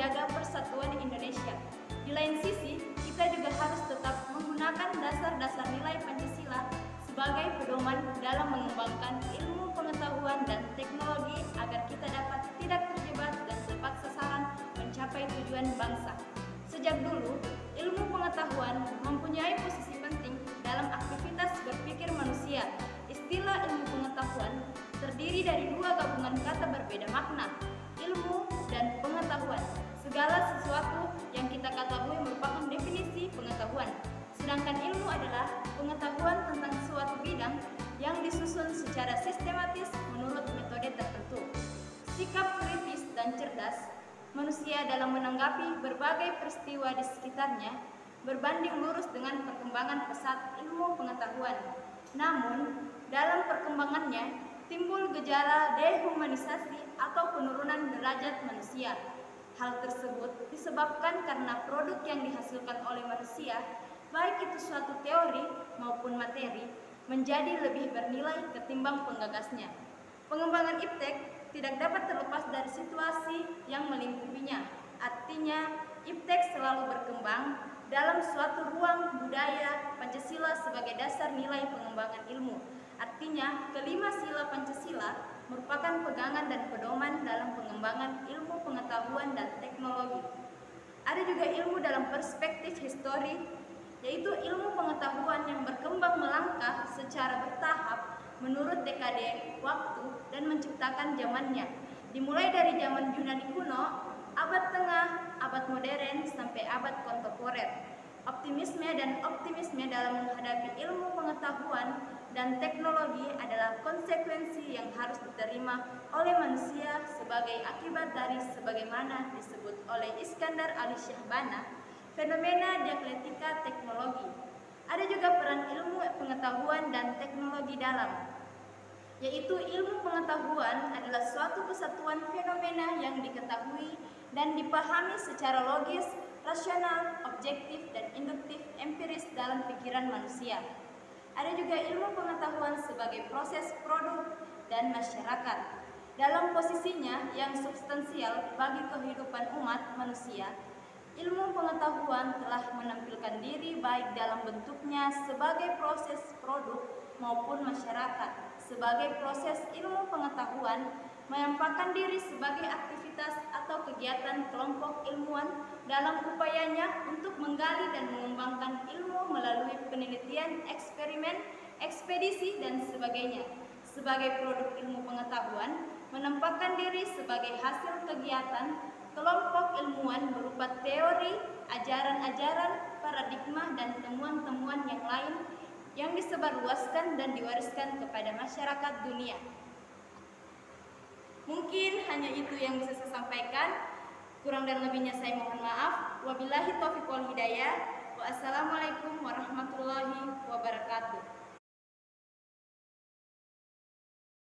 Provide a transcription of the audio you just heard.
menjaga persatuan Indonesia. Di lain sisi, kita juga harus tetap menggunakan dasar-dasar nilai Pancasila sebagai pedoman dalam mengembangkan ilmu pengetahuan dan teknologi agar kita dapat tidak terjebak dan tepat sasaran mencapai tujuan bangsa. Sejak dulu, ilmu pengetahuan mempunyai posisi penting dalam aktivitas berpikir manusia. Istilah ilmu pengetahuan terdiri dari dua gabungan kata berbeda makna, ilmu dan pengetahuan. Segala sesuatu yang kita ketahui merupakan definisi pengetahuan. Sedangkan ilmu adalah pengetahuan tentang suatu bidang yang disusun secara sistematis menurut metode tertentu. Sikap kritis dan cerdas manusia dalam menanggapi berbagai peristiwa di sekitarnya berbanding lurus dengan perkembangan pesat ilmu pengetahuan. Namun, dalam perkembangannya timbul gejala dehumanisasi atau penurunan derajat manusia. Hal tersebut disebabkan karena produk yang dihasilkan oleh manusia, baik itu suatu teori maupun materi, menjadi lebih bernilai ketimbang penggagasnya. Pengembangan iptek tidak dapat terlepas dari situasi yang melingkupinya. Artinya, iptek selalu berkembang dalam suatu ruang budaya Pancasila sebagai dasar nilai pengembangan ilmu. Artinya, kelima sila Pancasila merupakan pegangan dan pedoman dalam pengembangan ilmu pengetahuan dan teknologi. Ada juga ilmu dalam perspektif histori, yaitu ilmu pengetahuan yang berkembang melangkah secara bertahap menurut dekade waktu dan menciptakan zamannya. Dimulai dari zaman Yunani kuno, abad tengah, abad modern, sampai abad kontemporer. Optimisme dan optimisme dalam menghadapi ilmu pengetahuan dan teknologi adalah konsekuensi yang harus diterima oleh manusia sebagai akibat dari sebagaimana disebut oleh Iskandar Ali Syahbana, fenomena dialektika teknologi. Ada juga peran ilmu pengetahuan dan teknologi dalam, yaitu ilmu pengetahuan adalah suatu kesatuan fenomena yang diketahui dan dipahami secara logis, rasional, objektif, dan induktif empiris dalam pikiran manusia. Ada juga ilmu pengetahuan sebagai proses produk dan masyarakat. Dalam posisinya yang substansial bagi kehidupan umat manusia, ilmu pengetahuan telah menampilkan diri baik dalam bentuknya sebagai proses produk maupun masyarakat. Sebagai proses ilmu pengetahuan menampakkan diri sebagai aktivitas atau kegiatan kelompok ilmuwan dalam upayanya untuk menggali dan mengembangkan ilmu melalui penelitian, eksperimen, ekspedisi, dan sebagainya. Sebagai produk ilmu pengetahuan menampakkan diri sebagai hasil kegiatan kelompok ilmuwan berupa teori, ajaran-ajaran, paradigma, dan temuan-temuan yang lain yang disebarluaskan dan diwariskan kepada masyarakat dunia. Mungkin hanya itu yang bisa saya sampaikan. Kurang dan lebihnya saya mohon maaf. Wabillahi taufiq wal hidayah. Wassalamualaikum